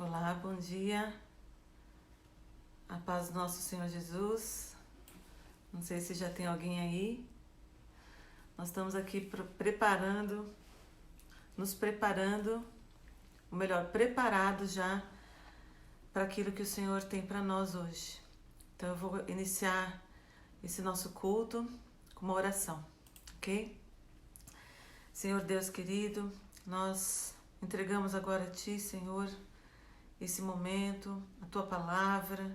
Olá, bom dia. A paz do nosso Senhor Jesus. Não sei se já tem alguém aí. Nós estamos aqui nos preparando, ou melhor, preparados já para aquilo que o Senhor tem para nós hoje. Então eu vou iniciar esse nosso culto com uma oração, ok? Senhor Deus querido, nós entregamos agora a Ti, Senhor, esse momento, a Tua palavra,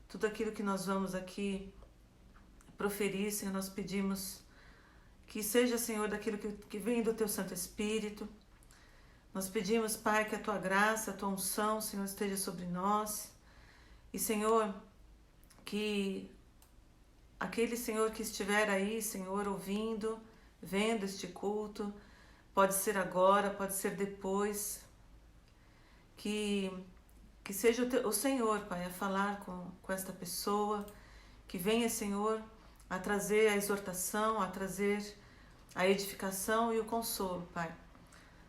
tudo aquilo que nós vamos aqui proferir, Senhor, nós pedimos que seja, Senhor, daquilo que vem do Teu Santo Espírito. Nós pedimos, Pai, que a Tua graça, a Tua unção, Senhor, esteja sobre nós. E, Senhor, que aquele, Senhor, que estiver aí, Senhor, ouvindo, vendo este culto, pode ser agora, pode ser depois, que seja o Senhor, Pai, a falar com esta pessoa, que venha, Senhor, a trazer a exortação, a trazer a edificação e o consolo, Pai.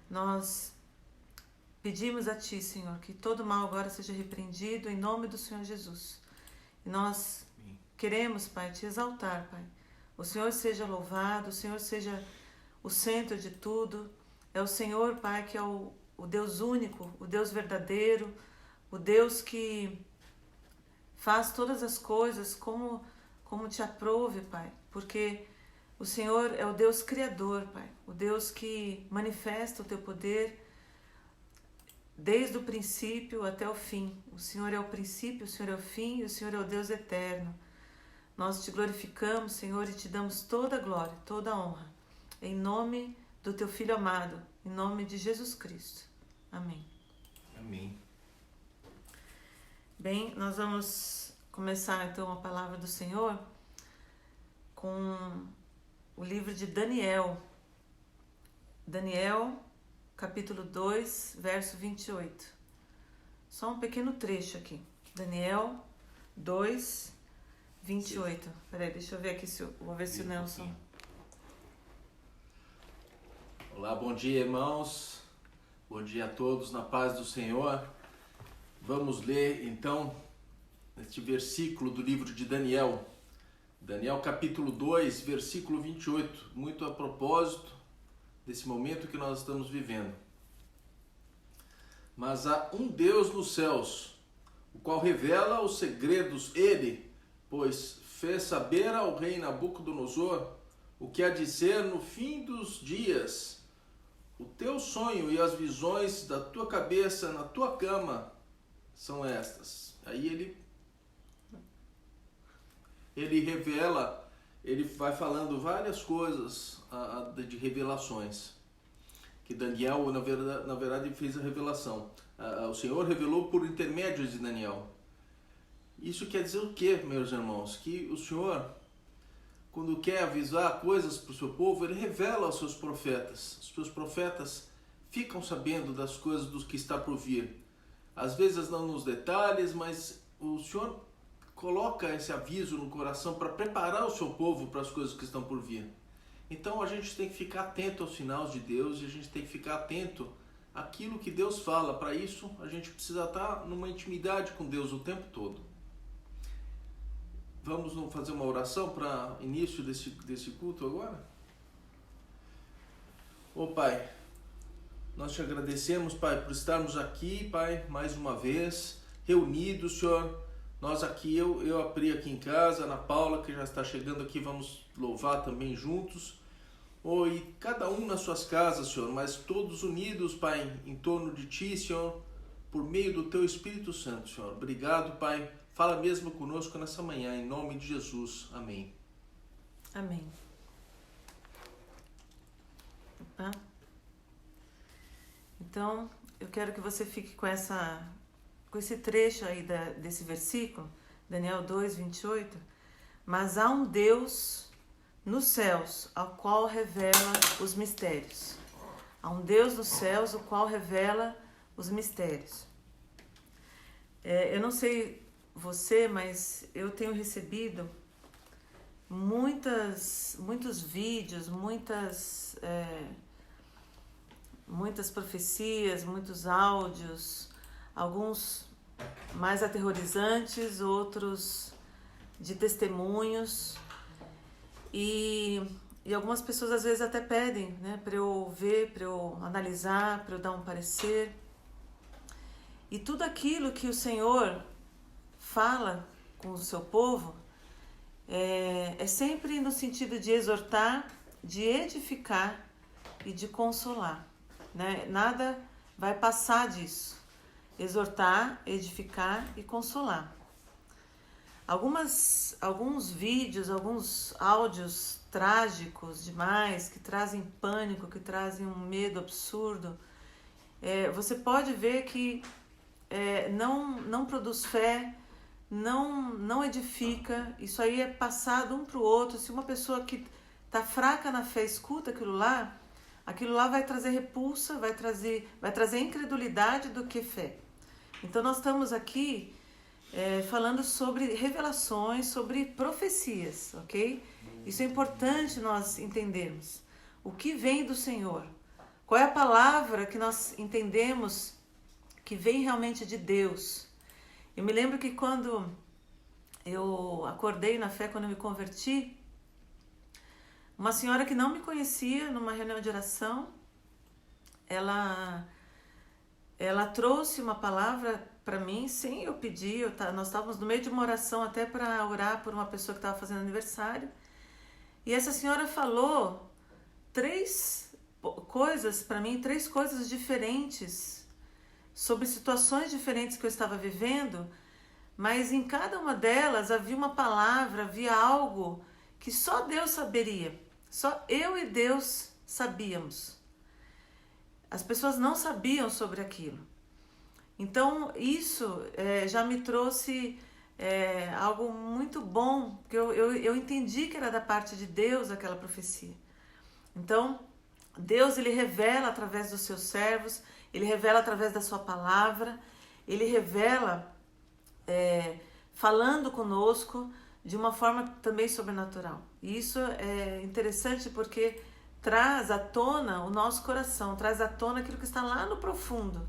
Nós pedimos a Ti, Senhor, que todo mal agora seja repreendido em nome do Senhor Jesus. E nós queremos, Pai, Te exaltar, Pai. O Senhor seja louvado, o Senhor seja o centro de tudo. É o Senhor, Pai, que é o Deus único, o Deus verdadeiro, o Deus que faz todas as coisas como Te aprouve, Pai. Porque o Senhor é o Deus criador, Pai. O Deus que manifesta o Teu poder desde o princípio até o fim. O Senhor é o princípio, o Senhor é o fim e o Senhor é o Deus eterno. Nós Te glorificamos, Senhor, e Te damos toda a glória, toda a honra. Em nome do Teu Filho amado, em nome de Jesus Cristo. Amém. Amém. Bem, nós vamos começar então a palavra do Senhor com o livro de Daniel. Daniel, capítulo 2, verso 28. Só um pequeno trecho aqui. Daniel 2, 28. Peraí, deixa eu ver aqui, vou ver se o Nelson... Olá, bom dia, irmãos. Bom dia a todos, na paz do Senhor. Vamos ler, então, este versículo do livro de Daniel. Daniel, capítulo 2, versículo 28. Muito a propósito desse momento que nós estamos vivendo. Mas há um Deus nos céus, o qual revela os segredos, Ele, pois fez saber ao rei Nabucodonosor o que há de ser no fim dos dias. O teu sonho e as visões da tua cabeça na tua cama são estas. Aí ele revela, ele vai falando várias coisas de revelações. Que Daniel, na verdade, fez a revelação. O Senhor revelou por intermédio de Daniel. Isso quer dizer o quê, meus irmãos? Que o Senhor, quando quer avisar coisas para o seu povo, Ele revela aos seus profetas. Os seus profetas ficam sabendo das coisas do que está por vir. Às vezes não nos detalhes, mas o Senhor coloca esse aviso no coração para preparar o seu povo para as coisas que estão por vir. Então a gente tem que ficar atento aos sinais de Deus e a gente tem que ficar atento àquilo que Deus fala. Para isso a gente precisa estar numa intimidade com Deus o tempo todo. Vamos fazer uma oração para início desse culto agora? Ô Pai, nós Te agradecemos, Pai, por estarmos aqui, Pai, mais uma vez, reunidos, Senhor. Nós aqui, eu a Pri aqui em casa, a Ana Paula, que já está chegando aqui, vamos louvar também juntos. E cada um nas suas casas, Senhor, mas todos unidos, Pai, em torno de Ti, Senhor, por meio do Teu Espírito Santo, Senhor. Obrigado, Pai. Fala mesmo conosco nessa manhã, em nome de Jesus. Amém. Amém. Opa. Então, eu quero que você fique com esse trecho aí desse versículo, Daniel 2, 28. Mas há um Deus nos céus, ao qual revela os mistérios. Há um Deus nos céus, o qual revela os mistérios. Eu não sei você, mas eu tenho recebido muitos vídeos, muitas profecias, muitos áudios alguns mais aterrorizantes, outros de testemunhos. E algumas pessoas às vezes até pedem, né, para eu ver, para eu analisar, para eu dar um parecer. E tudo aquilo que o Senhor fala com o seu povo é sempre no sentido de exortar, de edificar e de consolar, né? Nada vai passar disso. Exortar, edificar e consolar. Alguns vídeos, alguns áudios trágicos demais, que trazem pânico, que trazem um medo absurdo, você pode ver que não produz fé, não edifica. Isso aí é passado um para o outro. Se uma pessoa que está fraca na fé escuta aquilo lá vai trazer repulsa, vai trazer incredulidade do que fé. Então nós estamos aqui falando sobre revelações, sobre profecias, ok? Isso é importante nós entendermos. O que vem do Senhor? Qual é a palavra que nós entendemos que vem realmente de Deus? Eu me lembro que quando eu acordei na fé, quando eu me converti, uma senhora que não me conhecia, numa reunião de oração, ela trouxe uma palavra para mim, sem eu pedir. Nós estávamos no meio de uma oração até para orar por uma pessoa que estava fazendo aniversário. E essa senhora falou 3 coisas para mim, 3 coisas diferentes, sobre situações diferentes que eu estava vivendo, mas em cada uma delas havia uma palavra, havia algo que só Deus saberia. Só eu e Deus sabíamos. As pessoas não sabiam sobre aquilo. Então isso já me trouxe algo muito bom, porque eu entendi que era da parte de Deus aquela profecia. Então Deus, ele revela através dos seus servos, ele revela através da sua palavra, ele revela falando conosco de uma forma também sobrenatural. E isso é interessante porque traz à tona o nosso coração, traz à tona aquilo que está lá no profundo.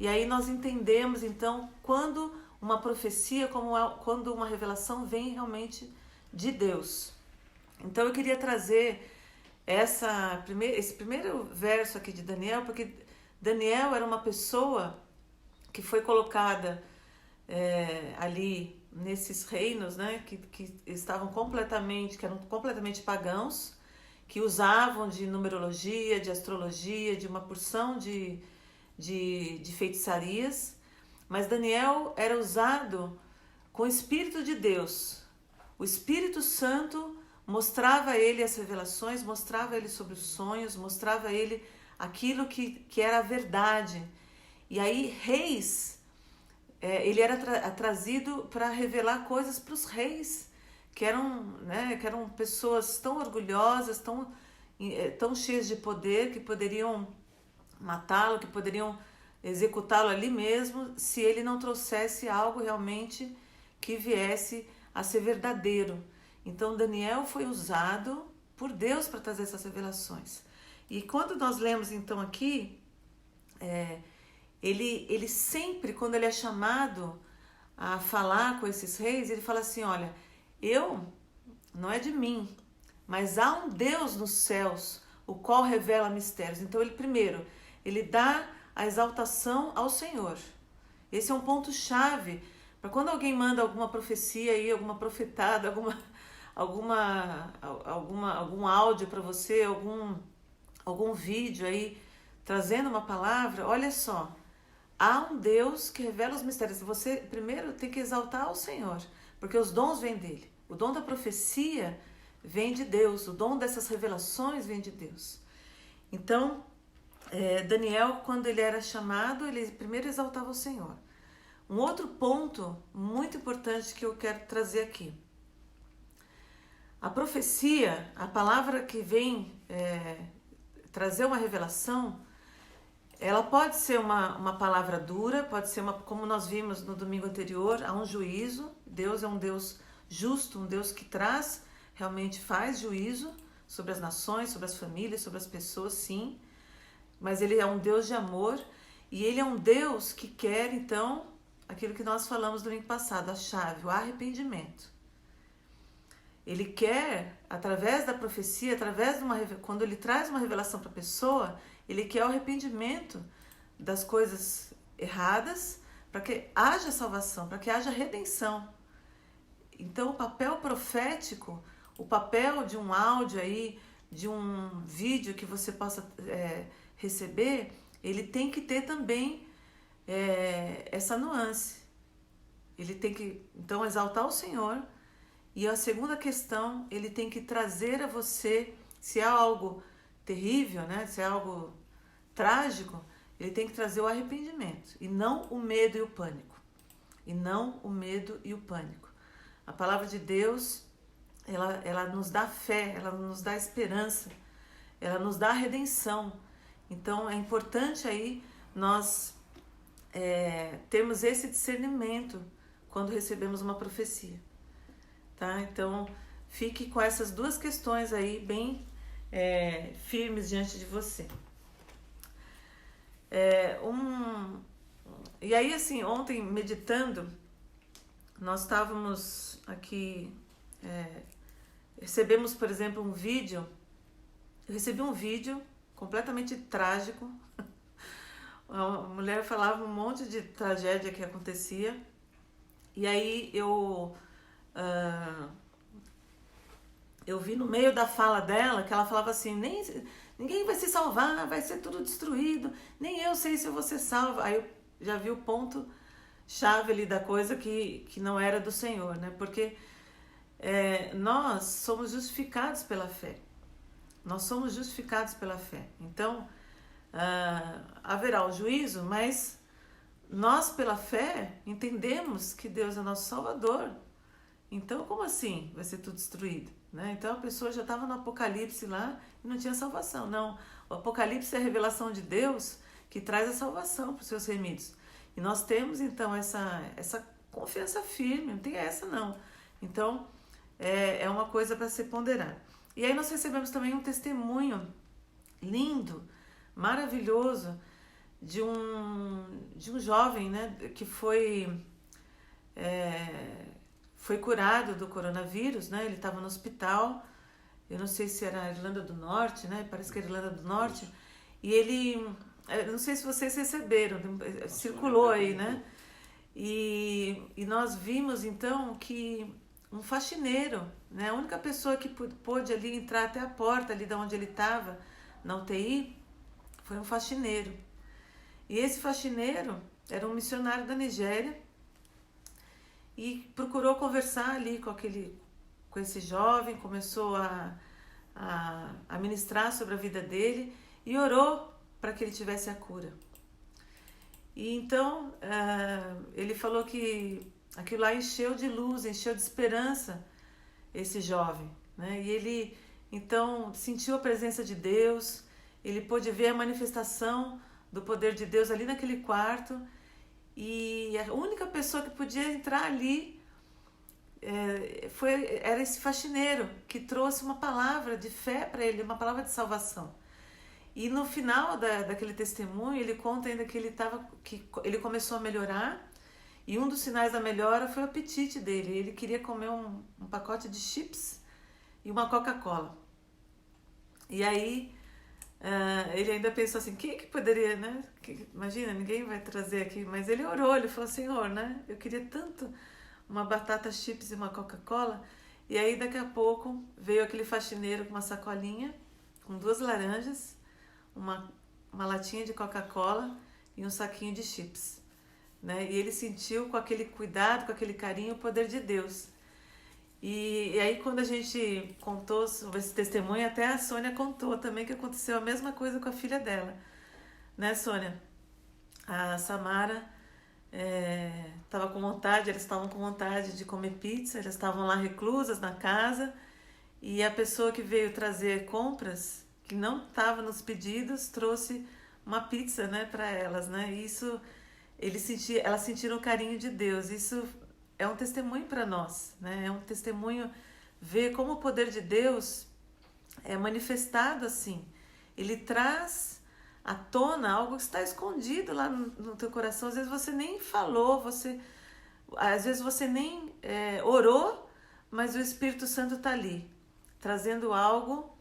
E aí nós entendemos, então, quando uma profecia, quando uma revelação vem realmente de Deus. Então eu queria trazer esse primeiro verso aqui de Daniel, porque Daniel era uma pessoa que foi colocada ali nesses reinos, né, que estavam que eram completamente pagãos, que usavam de numerologia, de astrologia, de uma porção de feitiçarias. Mas Daniel era usado com o Espírito de Deus. O Espírito Santo mostrava a ele as revelações, mostrava a ele sobre os sonhos, mostrava a ele aquilo que era a verdade. E aí reis, ele era trazido para revelar coisas para os reis, que eram pessoas tão orgulhosas, tão cheias de poder, que poderiam matá-lo, que poderiam executá-lo ali mesmo, se ele não trouxesse algo realmente que viesse a ser verdadeiro. Então Daniel foi usado por Deus para trazer essas revelações. E quando nós lemos então aqui, ele sempre, quando ele é chamado a falar com esses reis, ele fala assim: olha, não é de mim, mas há um Deus nos céus, o qual revela mistérios. Então ele dá a exaltação ao Senhor. Esse é um ponto chave para quando alguém manda alguma profecia aí, alguma profetada, algum áudio para você, algum vídeo aí trazendo uma palavra. Olha só, há um Deus que revela os mistérios. Você primeiro tem que exaltar ao Senhor, porque os dons vêm dele. O dom da profecia vem de Deus, o dom dessas revelações vem de Deus. Então Daniel, quando ele era chamado, ele primeiro exaltava o Senhor. Um outro ponto muito importante que eu quero trazer aqui: a profecia, a palavra que vem trazer uma revelação, ela pode ser uma palavra dura, pode ser como nós vimos no domingo anterior, há um juízo. Deus é um Deus justo, um Deus que realmente faz juízo sobre as nações, sobre as famílias, sobre as pessoas, sim. Mas ele é um Deus de amor. E Ele é um Deus que quer, então, aquilo que nós falamos domingo passado, a chave, o arrependimento. Ele quer, através da profecia, quando Ele traz uma revelação para a pessoa, Ele quer o arrependimento das coisas erradas, para que haja salvação, para que haja redenção. Então, o papel profético, o papel de um áudio aí, de um vídeo que você possa receber, ele tem que ter também essa nuance. Ele tem que, então, exaltar o Senhor. E a segunda questão, ele tem que trazer a você, se é algo terrível, né? Se é algo trágico, ele tem que trazer o arrependimento e não o medo e o pânico. E não o medo e o pânico. A palavra de Deus, ela nos dá fé, ela nos dá esperança, ela nos dá redenção. Então é importante aí nós termos esse discernimento quando recebemos uma profecia. Tá? Então fique com essas duas questões aí bem firmes diante de você. E aí, assim, ontem meditando, nós estávamos aqui, recebemos, por exemplo, um vídeo. Eu recebi um vídeo completamente trágico. A mulher falava um monte de tragédia que acontecia. E aí eu vi no meio da fala dela que ela falava assim: ninguém vai se salvar, vai ser tudo destruído, nem eu sei se eu vou ser salva. Aí eu já vi o ponto chave ali da coisa que não era do Senhor, né? Porque nós somos justificados pela fé. Nós somos justificados pela fé. Então, haverá o juízo, mas nós, pela fé, entendemos que Deus é nosso Salvador. Então, como assim vai ser tudo destruído? Né? Então, a pessoa já estava no Apocalipse lá e não tinha salvação. Não, o Apocalipse é a revelação de Deus que traz a salvação para os seus remidos. E nós temos, então, essa confiança firme, não tem essa, não. Então, é uma coisa para se ponderar. E aí nós recebemos também um testemunho lindo, maravilhoso, de um jovem, né, que foi curado do coronavírus, né? Ele estava no hospital, eu não sei se era a Irlanda do Norte, né? Parece que era a Irlanda do Norte. E ele, não sei se vocês receberam, circulou aí, né? E nós vimos então que um faxineiro, né? A única pessoa que pôde ali entrar até a porta ali de onde ele estava, na UTI, foi um faxineiro. E esse faxineiro era um missionário da Nigéria e procurou conversar ali com esse jovem, começou a ministrar sobre a vida dele e orou para que ele tivesse a cura. E então ele falou que aquilo lá encheu de luz, encheu de esperança esse jovem, né? E ele então sentiu a presença de Deus, ele pôde ver a manifestação do poder de Deus ali naquele quarto, e a única pessoa que podia entrar ali era esse faxineiro que trouxe uma palavra de fé para ele, uma palavra de salvação. E no final daquele testemunho ele conta ainda que ele começou a melhorar, e um dos sinais da melhora foi o apetite dele. Ele queria comer um pacote de chips e uma Coca-Cola. E aí ele ainda pensou assim, quem que poderia, né? Imagina, ninguém vai trazer aqui. Mas ele orou, ele falou: Senhor, né? Eu queria tanto uma batata chips e uma Coca-Cola. E aí daqui a pouco veio aquele faxineiro com uma sacolinha, com 2 laranjas, uma latinha de Coca-Cola e um saquinho de chips. Né? E ele sentiu com aquele cuidado, com aquele carinho, o poder de Deus. E aí quando a gente contou sobre esse testemunho, até a Sônia contou também que aconteceu a mesma coisa com a filha dela. Né, Sônia? A Samara elas estavam com vontade de comer pizza, elas estavam lá reclusas na casa, e a pessoa que veio trazer compras, que não estava nos pedidos, trouxe uma pizza, né, para elas, né? E isso, elas sentiram o carinho de Deus. Isso é um testemunho para nós, né? É um testemunho ver como o poder de Deus é manifestado assim. Ele traz à tona algo que está escondido lá no teu coração. Às vezes você nem falou, às vezes você nem orou, mas o Espírito Santo está ali, trazendo algo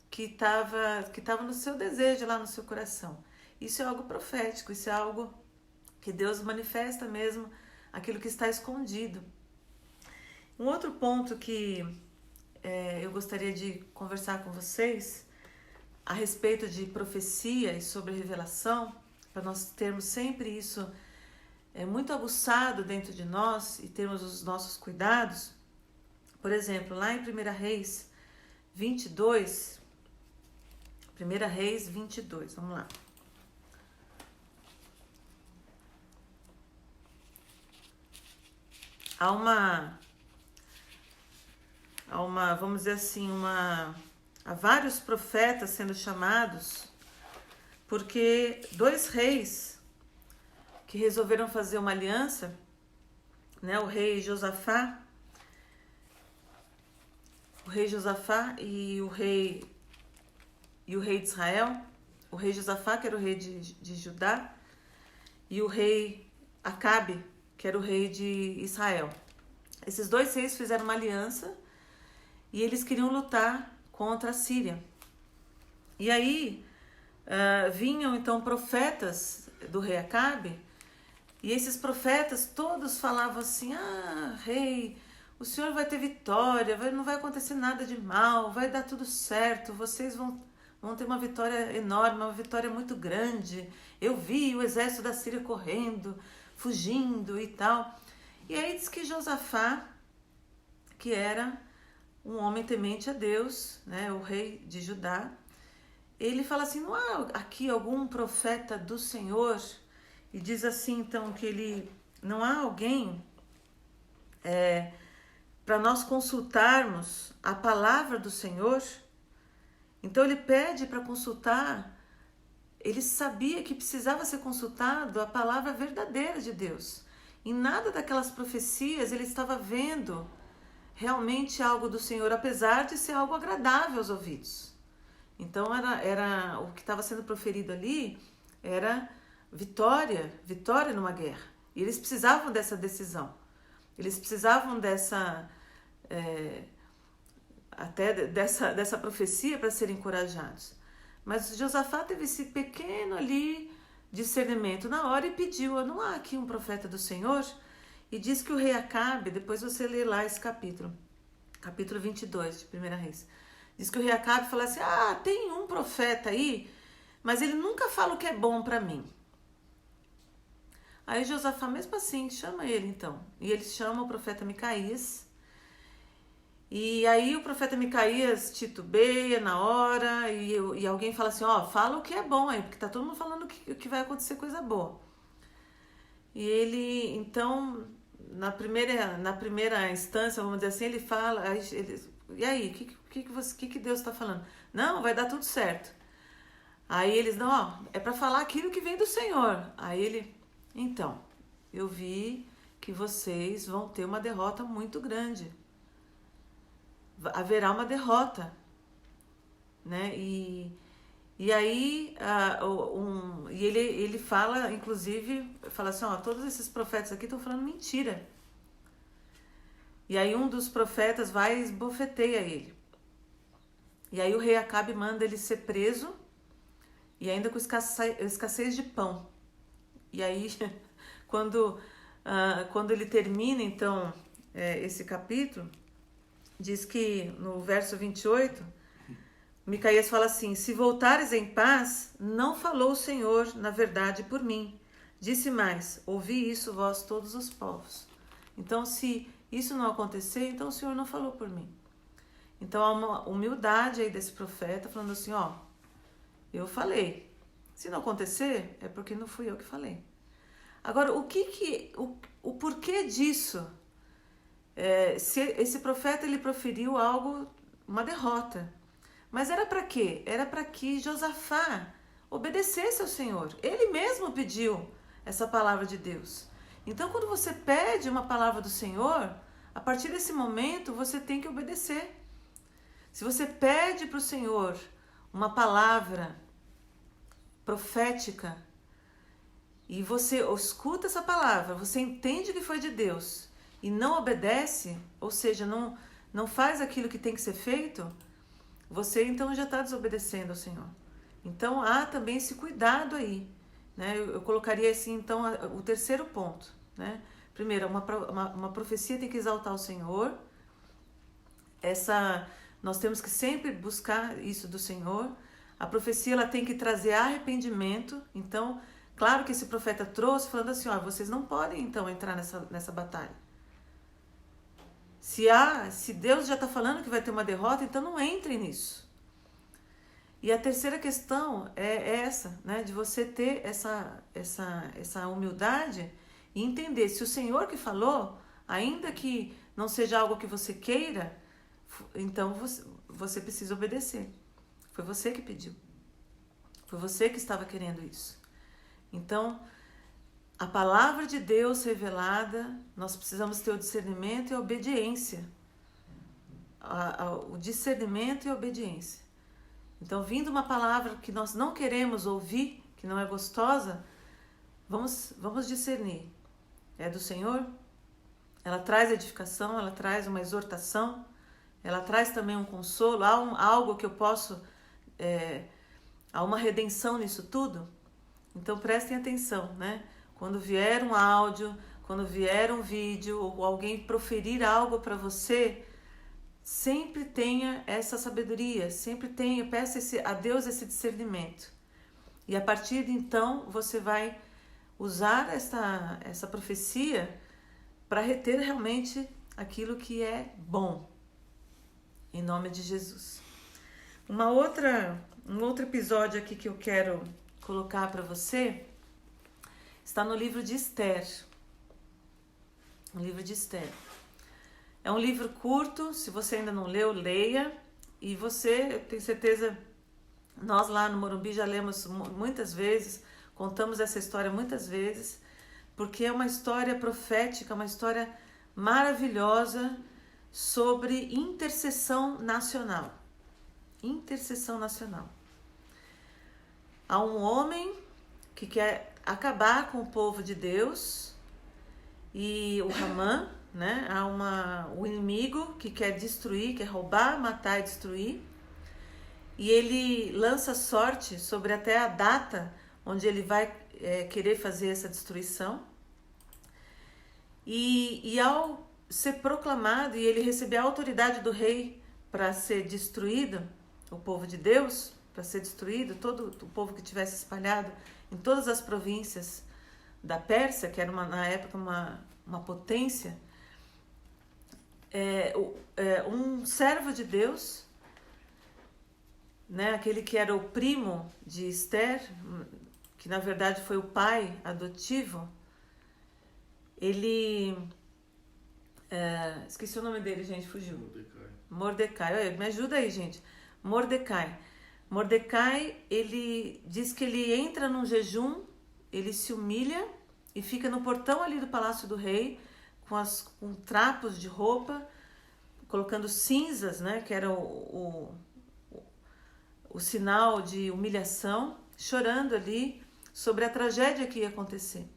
que estava no seu desejo, lá no seu coração. Isso é algo profético, isso é algo que Deus manifesta mesmo, aquilo que está escondido. Um outro ponto que eu gostaria de conversar com vocês a respeito de profecia e sobre revelação, para nós termos sempre isso muito aguçado dentro de nós e termos os nossos cuidados. Por exemplo, lá em 1 Reis 22, 1 Reis 22, vamos lá. Há uma, vamos dizer assim, há vários profetas sendo chamados, porque 2 reis que resolveram fazer uma aliança, né, o rei Josafá e o rei de Israel, o rei Josafá, que era o rei de Judá, e o rei Acabe, que era o rei de Israel. Esses 2 reis fizeram uma aliança e eles queriam lutar contra a Síria. E aí vinham então profetas do rei Acabe, e esses profetas todos falavam assim: rei, o senhor vai ter vitória, não vai acontecer nada de mal, vai dar tudo certo, vocês vão ter uma vitória enorme, uma vitória muito grande. Eu vi o exército da Síria correndo, fugindo e tal. E aí diz que Josafá, que era um homem temente a Deus, né, o rei de Judá, ele fala assim: não há aqui algum profeta do Senhor? E diz assim então que não há alguém para nós consultarmos a palavra do Senhor. Então ele pede para consultar. Ele sabia que precisava ser consultado a palavra verdadeira de Deus. Em nada daquelas profecias ele estava vendo realmente algo do Senhor, apesar de ser algo agradável aos ouvidos. Então era o que estava sendo proferido ali era vitória numa guerra. E eles precisavam dessa decisão. Eles precisavam dessa profecia para serem encorajados. Mas Josafá teve esse pequeno ali discernimento na hora e pediu: não há aqui um profeta do Senhor? E diz que o rei Acabe, depois você lê lá esse capítulo 22 de 1 Reis, diz que o rei Acabe fala assim: tem um profeta aí, mas ele nunca fala o que é bom para mim. Aí Josafá, mesmo assim, chama ele então. E ele chama o profeta Micaías. E aí o profeta Micaías titubeia na hora e alguém fala assim: fala o que é bom aí, porque tá todo mundo falando que vai acontecer coisa boa. E ele, então, na primeira instância, vamos dizer assim, ele fala: e aí, o que Deus está falando? Não, vai dar tudo certo. Aí eles: não, é para falar aquilo que vem do Senhor. Aí ele: então, eu vi que vocês vão ter uma derrota muito grande. Haverá uma derrota, né? E aí ele fala, inclusive, fala assim: todos esses profetas aqui estão falando mentira. E aí um dos profetas vai e esbofeteia ele. E aí o rei Acabe manda ele ser preso, e ainda com escassez de pão. E aí quando ele termina então esse capítulo, diz que no verso 28, Micaías fala assim: se voltares em paz, não falou o Senhor na verdade por mim. Disse mais: ouvi isso vós todos os povos. Então, se isso não acontecer, então o Senhor não falou por mim. Então há uma humildade aí desse profeta falando assim: eu falei. Se não acontecer, é porque não fui eu que falei. Agora, o porquê disso? Se esse profeta ele proferiu uma derrota. Mas era para quê? Era para que Josafá obedecesse ao Senhor. Ele mesmo pediu essa palavra de Deus. Então, quando você pede uma palavra do Senhor, a partir desse momento você tem que obedecer. Se você pede para o Senhor uma palavra profética, e você escuta essa palavra, você entende que foi de Deus e não obedece, ou seja, não faz aquilo que tem que ser feito, você então já está desobedecendo ao Senhor. Então há também esse cuidado aí, né? Eu colocaria assim, então, o terceiro ponto, né? Primeiro, uma profecia tem que exaltar o Senhor. Nós temos que sempre buscar isso do Senhor. A profecia ela tem que trazer arrependimento. Então, claro que esse profeta trouxe falando assim, vocês não podem então entrar nessa batalha. Se Deus já está falando que vai ter uma derrota, então não entrem nisso. E a terceira questão é essa, né? De você ter essa humildade e entender, se o Senhor que falou, ainda que não seja algo que você queira, então você precisa obedecer. Foi você que pediu. Foi você que estava querendo isso. Então, a palavra de Deus revelada, nós precisamos ter o discernimento e a obediência. O discernimento e a obediência. Então, vindo uma palavra que nós não queremos ouvir, que não é gostosa, vamos discernir. É do Senhor? Ela traz edificação, ela traz uma exortação, ela traz também um consolo, há algo que eu posso... há uma redenção nisso tudo? Então, prestem atenção, né? Quando vier um áudio, quando vier um vídeo, ou alguém proferir algo para você... Sempre tenha essa sabedoria, peça a Deus esse discernimento. E a partir de então, você vai usar essa profecia para reter realmente aquilo que é bom. Em nome de Jesus. Um outro episódio aqui que eu quero colocar para você está no livro de Esther. O livro de Esther. É um livro curto, se você ainda não leu, leia. E você, eu tenho certeza, nós lá no Morumbi já lemos muitas vezes, contamos essa história muitas vezes, porque é uma história profética, uma história maravilhosa sobre intercessão nacional. Intercessão nacional. Há um homem que quer acabar com o povo de Deus, e o Hamã, né? Há o inimigo que quer destruir, quer roubar, matar e destruir, e ele lança sorte sobre até a data onde ele vai querer fazer essa destruição, e ao ser proclamado e ele receber a autoridade do rei para ser destruído, o povo de Deus, para ser destruído, todo o povo que tivesse espalhado em todas as províncias da Pérsia, que era na época uma potência, um servo de Deus, né, aquele que era o primo de Esther, que na verdade foi o pai adotivo, ele... esqueci o nome dele, gente, fugiu. Mordecai. Olha, me ajuda aí, gente. Mordecai, ele diz que ele entra num jejum, ele se humilha e fica no portão ali do palácio do rei, com trapos de roupa, colocando cinzas, né, que era o sinal de humilhação, chorando ali sobre a tragédia que ia acontecer.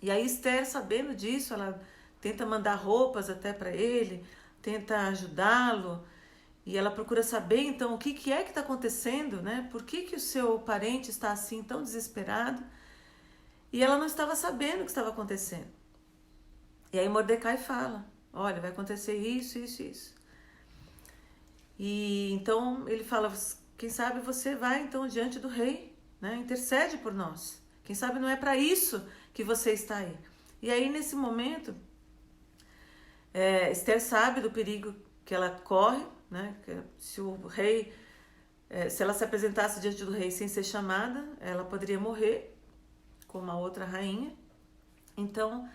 E aí Esther, sabendo disso, ela tenta mandar roupas até para ele, tenta ajudá-lo, e ela procura saber então o que é que está acontecendo, né? Por que o seu parente está assim tão desesperado? E ela não estava sabendo o que estava acontecendo. E aí Mordecai fala, olha, vai acontecer isso, isso, isso. E então ele fala, quem sabe você vai então diante do rei, né? Intercede por nós. Quem sabe não é para isso que você está aí. E aí nesse momento, Esther sabe do perigo que ela corre, né? Se o rei, se ela se apresentasse diante do rei sem ser chamada, ela poderia morrer como a outra rainha. Então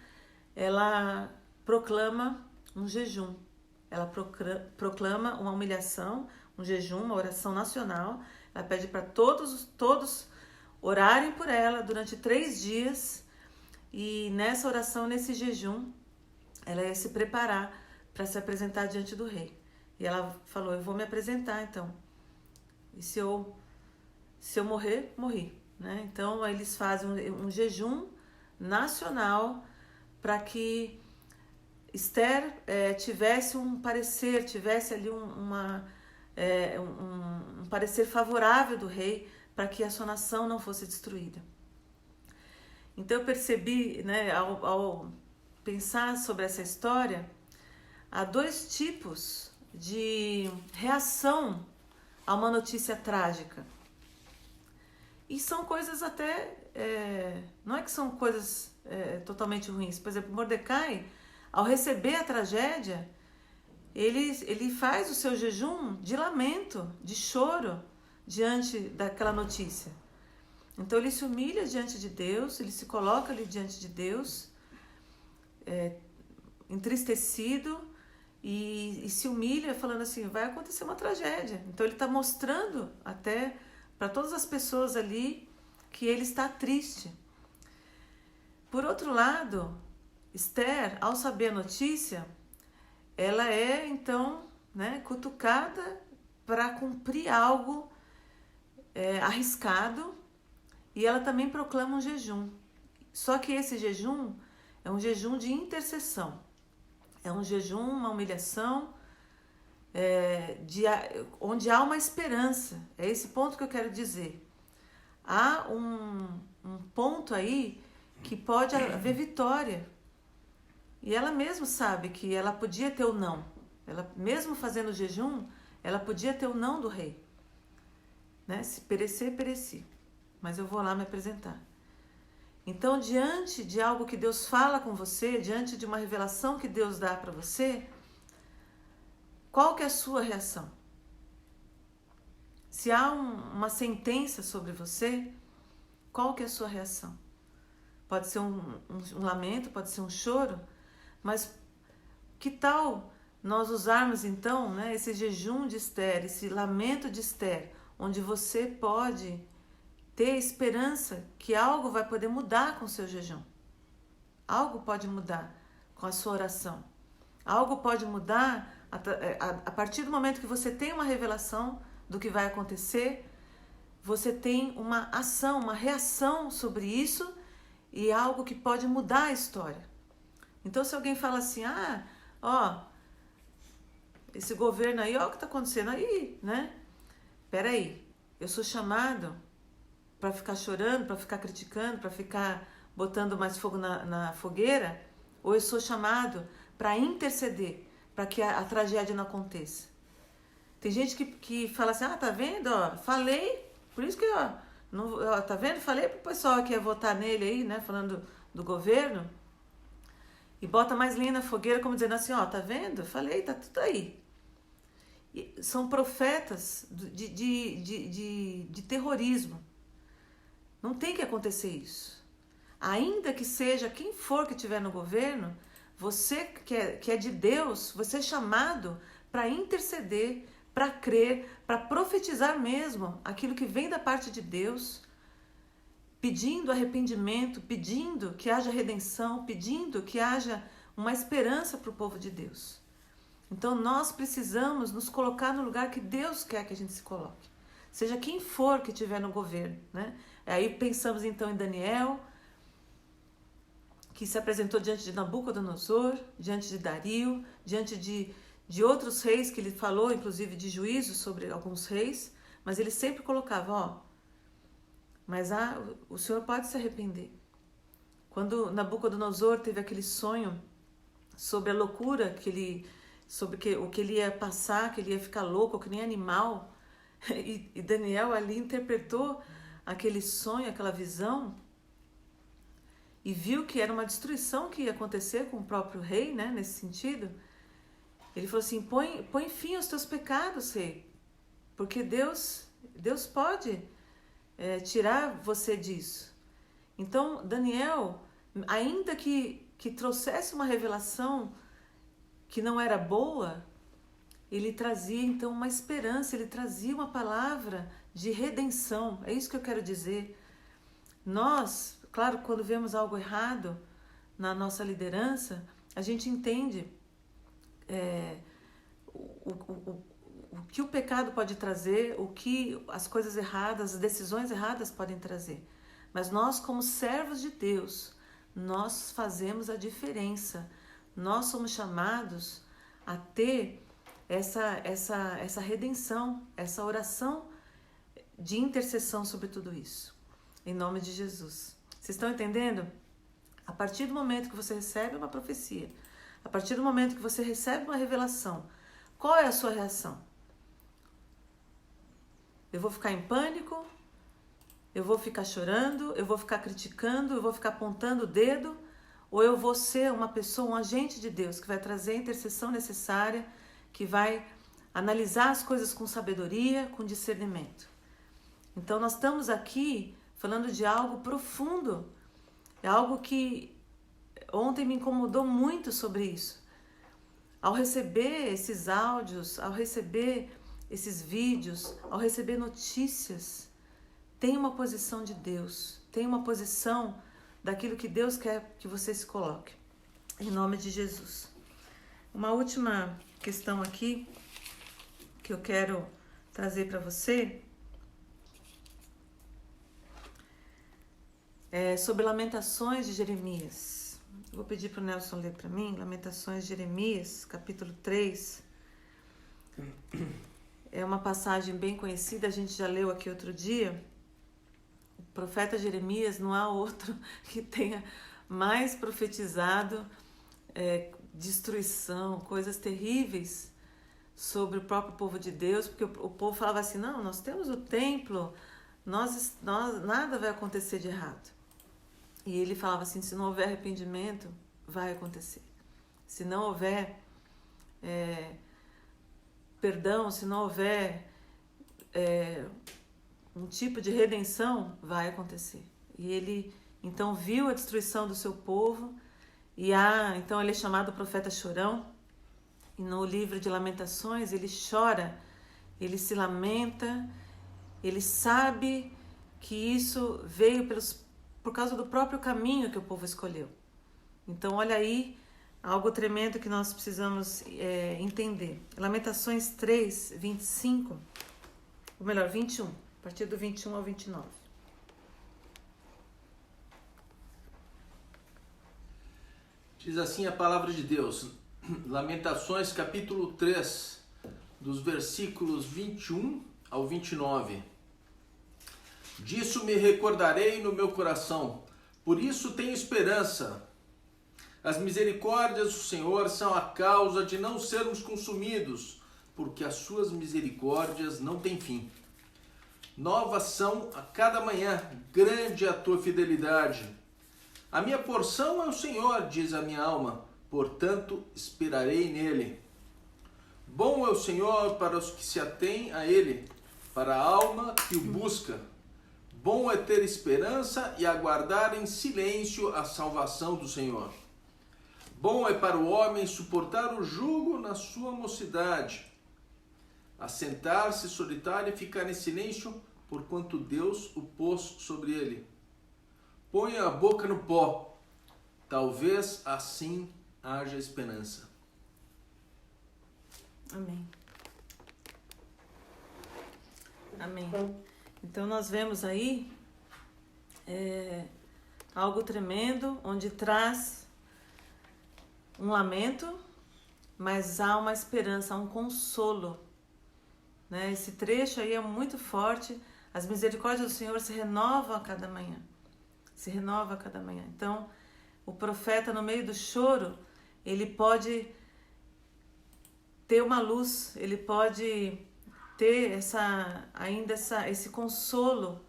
ela proclama um jejum, ela proclama uma humilhação, um jejum, uma oração nacional. Ela pede para todos orarem por ela durante 3 dias, e nessa oração, nesse jejum, ela ia se preparar para se apresentar diante do rei. E ela falou, eu vou me apresentar então, e se eu se eu morrer, morri, né? Então eles fazem um jejum nacional para que Esther tivesse um parecer, tivesse ali um parecer favorável do rei para que a sua nação não fosse destruída. Então eu percebi, né, ao pensar sobre essa história, há dois tipos de reação a uma notícia trágica. E são coisas até, não é que são coisas totalmente ruins. Por exemplo, Mordecai, ao receber a tragédia, ele faz o seu jejum de lamento, de choro, diante daquela notícia. Então ele se humilha diante de Deus, ele se coloca ali diante de Deus, entristecido, e se humilha falando assim, vai acontecer uma tragédia. Então ele está mostrando até para todas as pessoas ali que ele está triste. Por outro lado, Esther, ao saber a notícia, ela é então, né, cutucada para cumprir algo arriscado, e ela também proclama um jejum. Só que esse jejum é um jejum de intercessão. É um jejum, uma humilhação, onde há uma esperança. É esse ponto que eu quero dizer. Há um ponto aí que pode haver vitória. E ela mesma sabe que ela podia ter o não. Ela, mesmo fazendo o jejum, ela podia ter o não do rei. Né? Se perecer, pereci. Mas eu vou lá me apresentar. Então, diante de algo que Deus fala com você, diante de uma revelação que Deus dá para você, qual que é a sua reação? Se há uma sentença sobre você, qual que é a sua reação? Pode ser um lamento, pode ser um choro, mas que tal nós usarmos então, né, esse jejum de Esther, esse lamento de Esther, onde você pode ter esperança que algo vai poder mudar com o seu jejum. Algo pode mudar com a sua oração. Algo pode mudar a partir do momento que você tem uma revelação do que vai acontecer, você tem uma ação, uma reação sobre isso e algo que pode mudar a história. Então, se alguém fala assim, esse governo aí, ó o que está acontecendo aí, né? Peraí, eu sou chamado para ficar chorando, para ficar criticando, para ficar botando mais fogo na fogueira, ou eu sou chamado para interceder, para que a tragédia não aconteça. Tem gente que fala assim, tá vendo, ó, falei, por isso que, tá vendo, falei pro pessoal que ia votar nele aí, né, falando do governo, e bota mais lenha na fogueira, como dizendo assim, tá vendo, falei, tá tudo aí. E são profetas de terrorismo. Não tem que acontecer isso. Ainda que seja quem for que estiver no governo, você que é de Deus, você é chamado para interceder, para crer, para profetizar mesmo aquilo que vem da parte de Deus, pedindo arrependimento, pedindo que haja redenção, pedindo que haja uma esperança para o povo de Deus. Então nós precisamos nos colocar no lugar que Deus quer que a gente se coloque. Seja quem for que estiver no governo, né? Aí pensamos então em Daniel, que se apresentou diante de Nabucodonosor, diante de Dario, diante de outros reis que ele falou, inclusive de juízos sobre alguns reis, mas ele sempre colocava, mas o senhor pode se arrepender. Quando Nabucodonosor teve aquele sonho sobre a loucura sobre o que ele ia passar, que ele ia ficar louco, que nem animal, e Daniel ali interpretou aquele sonho, aquela visão, e viu que era uma destruição que ia acontecer com o próprio rei, né, nesse sentido. Ele falou assim, põe fim aos teus pecados, rei, porque Deus pode tirar você disso. Então, Daniel, ainda que trouxesse uma revelação que não era boa, ele trazia então uma esperança, ele trazia uma palavra de redenção. É isso que eu quero dizer. Nós, claro, quando vemos algo errado na nossa liderança, a gente entende o que o pecado pode trazer, o que as coisas erradas, as decisões erradas podem trazer. Mas nós, como servos de Deus, nós fazemos a diferença. Nós somos chamados a ter essa redenção, essa oração de intercessão sobre tudo isso. Em nome de Jesus. Vocês estão entendendo? A partir do momento que você recebe uma profecia, a partir do momento que você recebe uma revelação, qual é a sua reação? Eu vou ficar em pânico? Eu vou ficar chorando? Eu vou ficar criticando? Eu vou ficar apontando o dedo? Ou eu vou ser uma pessoa, um agente de Deus que vai trazer a intercessão necessária, que vai analisar as coisas com sabedoria, com discernimento? Então nós estamos aqui falando de algo profundo. É algo que ontem me incomodou muito sobre isso. Ao receber esses áudios, ao receber esses vídeos, ao receber notícias, tem uma posição de Deus, tem uma posição daquilo que Deus quer que você se coloque. Em nome de Jesus. Uma última questão aqui que eu quero trazer para você é sobre Lamentações de Jeremias. Vou pedir para o Nelson ler para mim, Lamentações de Jeremias, capítulo 3. É uma passagem bem conhecida, a gente já leu aqui outro dia. O profeta Jeremias, não há outro que tenha mais profetizado destruição, coisas terríveis sobre o próprio povo de Deus, porque o povo falava assim, não, nós temos o templo, nada vai acontecer de errado. E ele falava assim, se não houver arrependimento, vai acontecer. Se não houver perdão, se não houver um tipo de redenção, vai acontecer. E ele então viu a destruição do seu povo, e então ele é chamado profeta chorão, e no livro de Lamentações ele chora, ele se lamenta, ele sabe que isso veio por causa do próprio caminho que o povo escolheu. Então olha aí, algo tremendo que nós precisamos entender. Lamentações 3, 25, ou melhor, 21, a partir do 21 ao 29. Diz assim a palavra de Deus, Lamentações capítulo 3, dos versículos 21 ao 29. Disso me recordarei no meu coração, por isso tenho esperança. As misericórdias do Senhor são a causa de não sermos consumidos, porque as suas misericórdias não têm fim. Novas são a cada manhã, grande é a tua fidelidade. A minha porção é o Senhor, diz a minha alma, portanto esperarei nele. Bom é o Senhor para os que se atêm a ele, para a alma que o busca. Bom é ter esperança e aguardar em silêncio a salvação do Senhor. Bom é para o homem suportar o jugo na sua mocidade, assentar-se solitário e ficar em silêncio, porquanto Deus o pôs sobre ele. Ponha a boca no pó, talvez assim haja esperança. Amém. Amém. Então nós vemos aí algo tremendo, onde traz um lamento, mas há uma esperança, há um consolo. Né? Esse trecho aí é muito forte. As misericórdias do Senhor se renovam a cada manhã. Se renova a cada manhã. Então, o profeta, no meio do choro, ele pode ter uma luz, ele pode ter esse consolo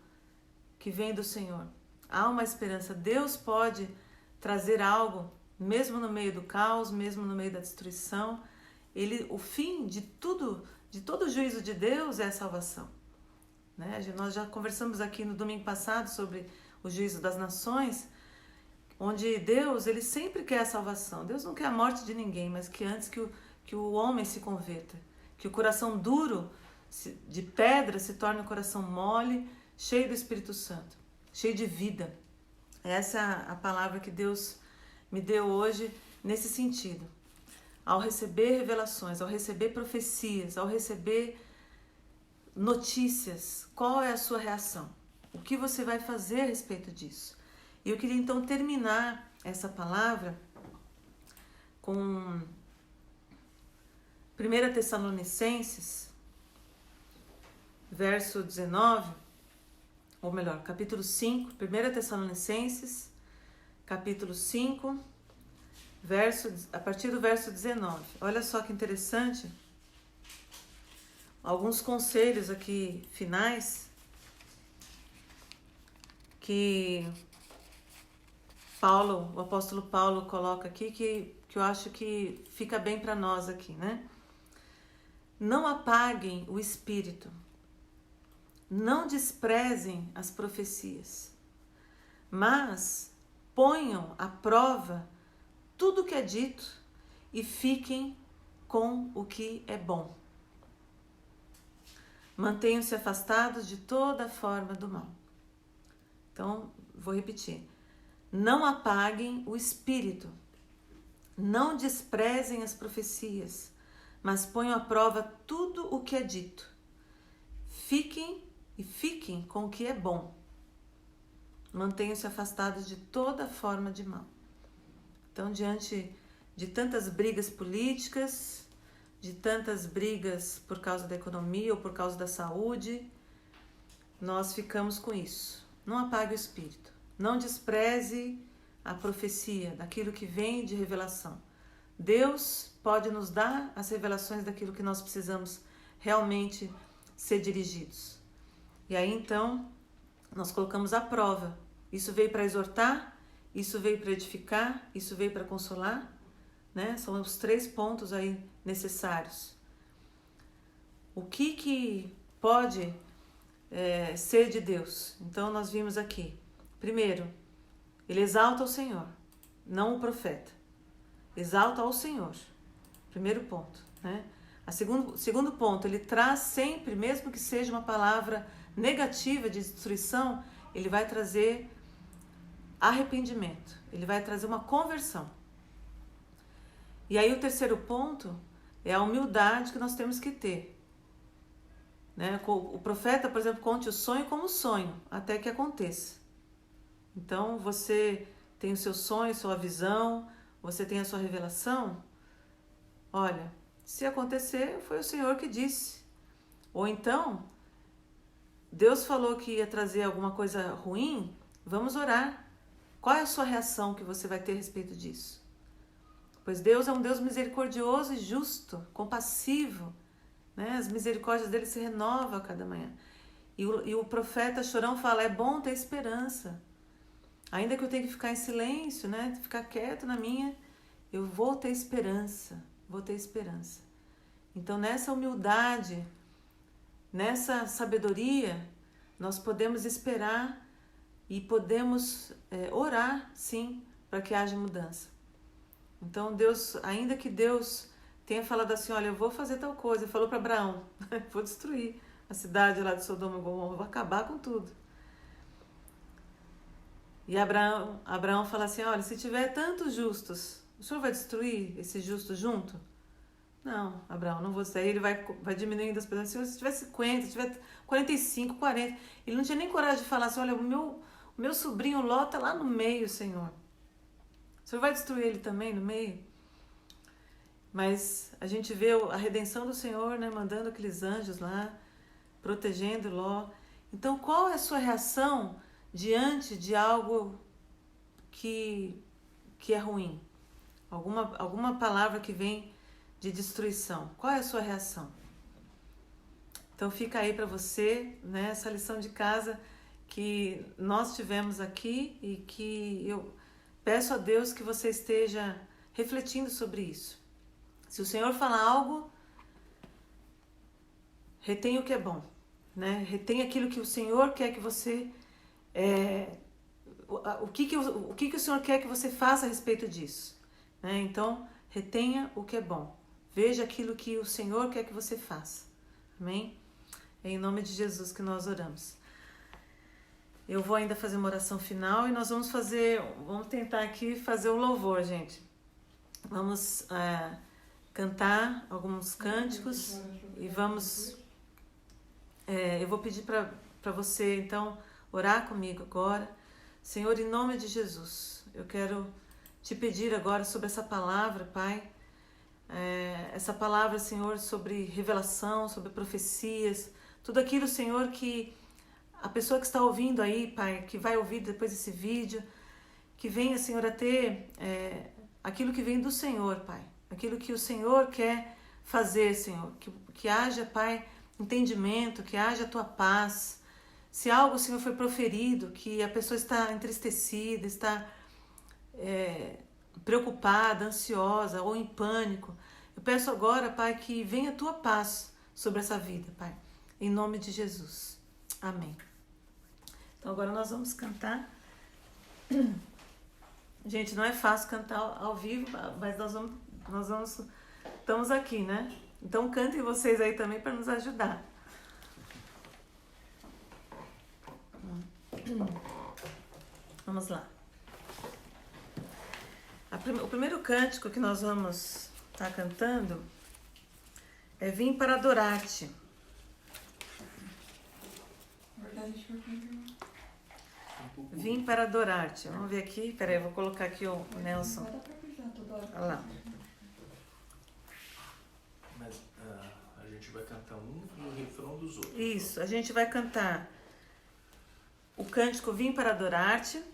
que vem do Senhor. Há uma esperança. Deus pode trazer algo, mesmo no meio do caos, mesmo no meio da destruição. O fim de todo o juízo de Deus é a salvação. Né? Nós já conversamos aqui no domingo passado sobre o juízo das nações, onde Deus, ele sempre quer a salvação. Deus não quer a morte de ninguém, mas que antes que o homem se converta, que o coração duro de pedra se torne um coração mole, cheio do Espírito Santo, cheio de vida. Essa é a palavra que Deus me deu hoje nesse sentido. ao receber revelações, ao receber profecias, ao receber notícias, qual é a sua reação? O que você vai fazer a respeito disso? E eu queria então terminar essa palavra com 1 Tessalonicenses, verso 19, ou melhor, capítulo 5, 1 Tessalonicenses, capítulo 5, a partir do verso 19. Olha só que interessante. Alguns conselhos aqui finais que o apóstolo Paulo coloca aqui que eu acho que fica bem para nós aqui, né? Não apaguem o espírito, não desprezem as profecias, mas ponham à prova tudo o que é dito e fiquem com o que é bom. Mantenham-se afastados de toda forma do mal. Então, vou repetir. Não apaguem o espírito, não desprezem as profecias, mas ponham à prova tudo o que é dito. Fiquem com o que é bom. Mantenham-se afastados de toda forma de mal. Então, diante de tantas brigas políticas, de tantas brigas por causa da economia ou por causa da saúde, nós ficamos com isso. Não apague o espírito. Não despreze a profecia, daquilo que vem de revelação. Deus pode nos dar as revelações daquilo que nós precisamos realmente ser dirigidos. E aí, então, nós colocamos à prova. Isso veio para exortar, isso veio para edificar, isso veio para consolar, né? São os 3 pontos aí necessários. O que pode ser de Deus? Então, nós vimos aqui. Primeiro, ele exalta o Senhor, não o profeta. Exalta ao Senhor. Primeiro ponto, né? Segundo ponto, ele traz sempre, mesmo que seja uma palavra negativa de destruição, ele vai trazer arrependimento, ele vai trazer uma conversão. E aí o terceiro ponto é a humildade que nós temos que ter. Né? O profeta, por exemplo, conte o sonho como sonho, até que aconteça. Então, você tem o seu sonho, sua visão, você tem a sua revelação. Olha, se acontecer, foi o Senhor que disse. Ou então, Deus falou que ia trazer alguma coisa ruim, vamos orar. Qual é a sua reação que você vai ter a respeito disso? Pois Deus é um Deus misericordioso e justo, compassivo, né? As misericórdias dele se renovam a cada manhã. E o profeta chorão fala, é bom ter esperança. Ainda que eu tenha que ficar em silêncio, né? Ficar quieto na minha, eu vou ter esperança, vou ter esperança. Então, nessa humildade, nessa sabedoria, nós podemos esperar e podemos orar, sim, para que haja mudança. Então, Deus, ainda que Deus tenha falado assim, olha, eu vou fazer tal coisa, ele falou para Abraão, vou destruir a cidade lá de Sodoma e Gomorra, vou acabar com tudo. E Abraão fala assim, olha, se tiver tantos justos, o senhor vai destruir esses justos junto? Não, Abraão, não vou destruir. Aí ele vai diminuindo as pessoas. Se tiver 50, se tiver 45, 40. Ele não tinha nem coragem de falar assim, olha, o meu sobrinho Ló está lá no meio, Senhor. O senhor vai destruir ele também no meio? Mas a gente vê a redenção do Senhor, né, mandando aqueles anjos lá, protegendo Ló. Então, qual é a sua reação diante de algo que é ruim? Alguma palavra que vem de destruição. Qual é a sua reação? Então fica aí para você, né, essa lição de casa que nós tivemos aqui e que eu peço a Deus que você esteja refletindo sobre isso. Se o Senhor falar algo, retenha o que é bom, né? Retenha aquilo que o Senhor quer que você... o que o Senhor quer que você faça a respeito disso, né? Então, retenha o que é bom. Veja aquilo que o Senhor quer que você faça. Amém? É em nome de Jesus que nós oramos. Eu vou ainda fazer uma oração final e nós vamos tentar aqui fazer o louvor, gente. Vamos cantar alguns cânticos e vamos... eu vou pedir para você, então, orar comigo agora. Senhor, em nome de Jesus, eu quero te pedir agora sobre essa palavra, Pai. Essa palavra, Senhor, sobre revelação, sobre profecias, tudo aquilo, Senhor, que a pessoa que está ouvindo aí, Pai, que vai ouvir depois desse vídeo, que venha, Senhor, a ter aquilo que vem do Senhor, Pai. Aquilo que o Senhor quer fazer, Senhor. Que haja, Pai, entendimento, que haja a Tua paz. Se algo, Senhor, foi proferido, que a pessoa está entristecida, está preocupada, ansiosa ou em pânico, eu peço agora, Pai, que venha a Tua paz sobre essa vida, Pai. Em nome de Jesus. Amém. Então agora nós vamos cantar. Gente, não é fácil cantar ao vivo, mas estamos aqui, né? Então cantem vocês aí também para nos ajudar. Vamos lá. O primeiro cântico que nós vamos estar cantando é Vim para Adorar-te. Vim para adorar-te. Vamos ver aqui. Peraí, eu vou colocar aqui o Nelson. Olha lá. Mas a gente vai cantar um no refrão dos outros. Isso, a gente vai cantar o cântico Vim para Adorar-te.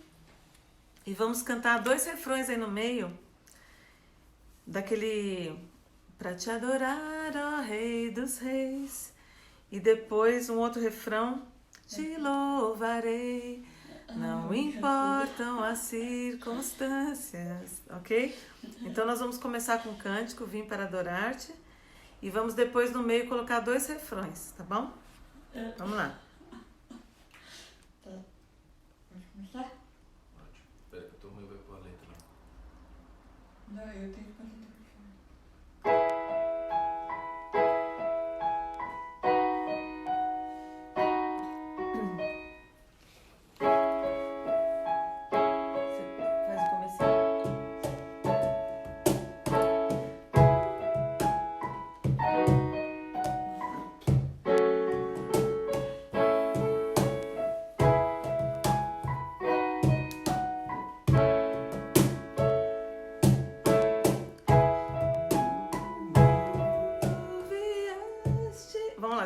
E vamos cantar 2 refrões aí no meio. Daquele... Para te adorar, ó Rei dos Reis. E depois um outro refrão. Te louvarei. Não importam as circunstâncias, ok? Então nós vamos começar com o cântico Vim para Adorar-te e vamos depois no meio colocar 2 refrões, tá bom? Vamos lá. Pode começar? Pode. Espera que a tua mãe vai pôr a letra lá. Não, eu tenho que fazer.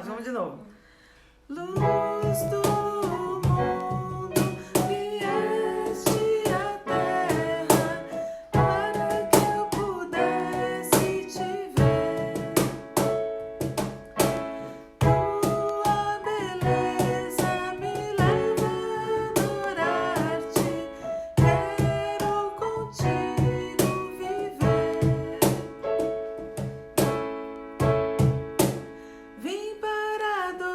Vamos de novo. Luz do mundo, vieste à terra para que eu pudesse te ver. Tua beleza me leva a adorar-te. Quero contigo viver. Vim para adorar.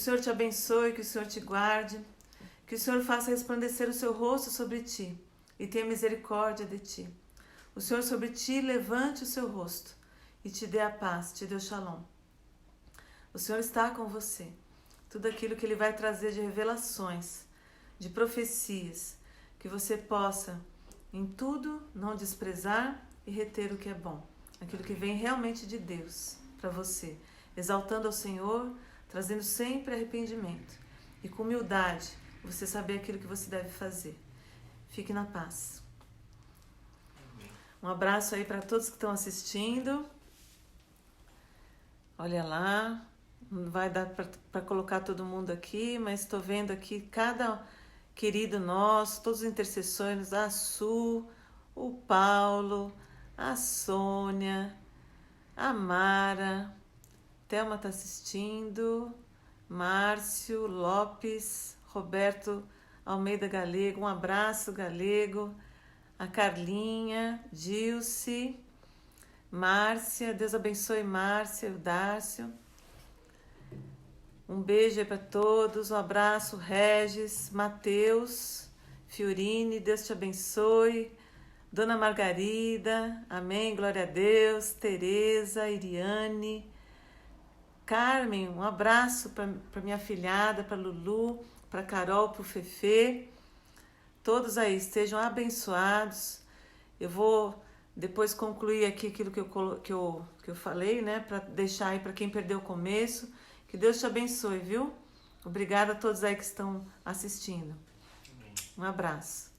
Senhor te abençoe, que o Senhor te guarde, que o Senhor faça resplandecer o seu rosto sobre ti e tenha misericórdia de ti. O Senhor sobre ti levante o seu rosto e te dê a paz, te dê o shalom. O Senhor está com você. Tudo aquilo que Ele vai trazer de revelações, de profecias, que você possa, em tudo, não desprezar e reter o que é bom. Aquilo que vem realmente de Deus para você. Exaltando ao Senhor, trazendo sempre arrependimento. E com humildade, você saber aquilo que você deve fazer. Fique na paz. Um abraço aí para todos que estão assistindo. Olha lá, não vai dar para colocar todo mundo aqui, mas estou vendo aqui cada querido nosso, todos os intercessores, a Su, o Paulo, a Sônia, a Mara, Thelma está assistindo, Márcio Lopes, Roberto Almeida Galego, um abraço Galego, a Carlinha, Dilce, Márcia, Deus abençoe Márcia, o Dárcio. Um beijo aí para todos, um abraço, Regis, Mateus, Fiorini, Deus te abençoe. Dona Margarida, amém, glória a Deus. Tereza, Iriane, Carmen, um abraço para minha filhada, para Lulu, para Carol, para o Fefe. Todos aí estejam abençoados. Eu vou depois concluir aqui aquilo que eu falei, né, para deixar aí para quem perdeu o começo. Que Deus te abençoe, viu? Obrigada a todos aí que estão assistindo. Um abraço.